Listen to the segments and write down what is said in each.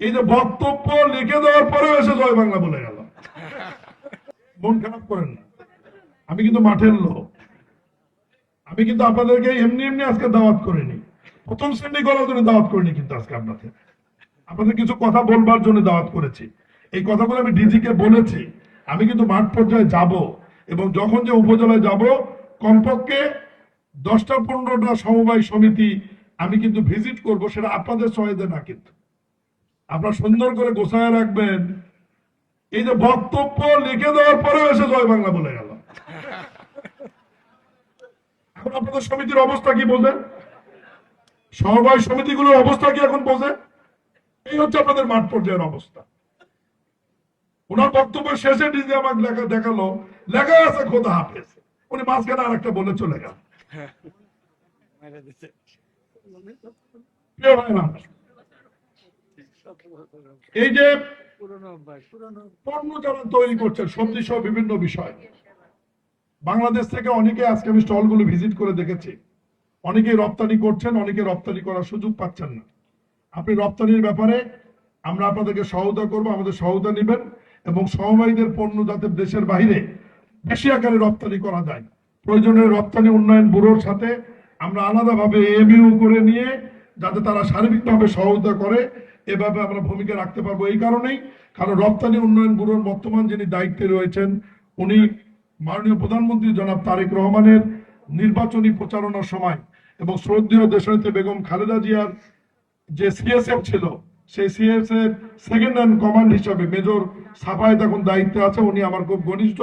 এই যে বক্তব্য লিখে দেওয়ার পরেও এসে জয় বাংলা বলে গেল। মন খারাপ করেন না, আমি কিন্তু মাঠের লোক। আমি কিন্তু আপনাদেরকে এমনি এমনি আজকে দাওয়াত করিনি, প্রথম শ্রেণী করার জন্য দাওয়াত করিনি, কিন্তু আজকে আপনাদের কিছু কথা বলবার জন্য দাওয়াত করেছি। এই কথাগুলো আমি ডিজিকে বলেছি। আমি কিন্তু মাঠ পর্যায়ে যাব, এবং যখন যে উপজেলায় যাব কমপক্ষে 10টা-15টা সমবায় সমিতি আমি কিন্তু ভিজিট করব। সেটা আপনাদের সহায়তা না, কিন্তু আপনারা সুন্দর করে গোছায় রাখবেন। এই যে বক্তব্য লিখে দেওয়ার পরেও এসে জয় বাংলা বলে গেল। এখন আপনাদের সমিতির অবস্থা কি বোঝেন? সমবায় সমিতিগুলোর অবস্থা কি এখন বোঝেন? এই হচ্ছে আপনাদের মাঠ পর্যায়ের অবস্থা। ওনার বক্তব্য শেষে ডিজি আমাকে দেখালো, লেখা আছে খোদা হাফেজ। উনি মাঝখানে আর একটা বলে চলে গেল। এই যে পণ্য যারা তৈরি করছে সবজি সহ বিভিন্ন বিষয়, বাংলাদেশ থেকে অনেকে, আজকে আমি স্টলগুলো ভিজিট করে দেখেছি, অনেকেই রপ্তানি করছেন, অনেকে রপ্তানি করার সুযোগ পাচ্ছেন না। আপনি রপ্তানির ব্যাপারে আমরা আপনাদেরকে সহায়তা করবো, আমাদের সহায়তা নেবেন, এবং সমবায়ীদের পণ্য যাতে দেশের বাইরে বেশি আকারে রপ্তানি করা যায়, প্রয়োজনে রপ্তানি উন্নয়ন ব্যুরোর সাথে আমরা আলাদাভাবে এমইউ করে নিয়ে যাতে তারা সার্বিকভাবে সহায়তা করে, এভাবে আমরা ভূমিকা রাখতে পারবো। এই কারণেই, কারণ রপ্তানি উন্নয়ন ব্যুরোর বর্তমান যিনি দায়িত্বে রয়েছেন উনি মাননীয় প্রধানমন্ত্রী জনাব তারেক রহমানের নির্বাচনী প্রচারণার সময় এবং শ্রদ্ধেয় দেশনেত্রী বেগম খালেদা জিয়ার যে সিএসএফ ছিল, সেই সিএসএফ সেকেন্ড হ্যান্ড কমান্ড হিসাবে মেজর সাফায়েত এখন দায়িত্বে আছে। উনি আমার খুব ঘনিষ্ঠ,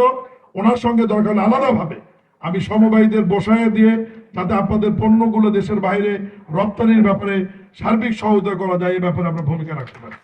ওনার সঙ্গে দরকার আলাদাভাবে আমি সমবায়ীদের বসায় দিয়ে যাতে আপনাদের পণ্যগুলো দেশের বাইরে রপ্তানির ব্যাপারে সার্বিক সহায়তা করা যায়, এই ব্যাপারে আমরা ভূমিকা রাখতে পারি।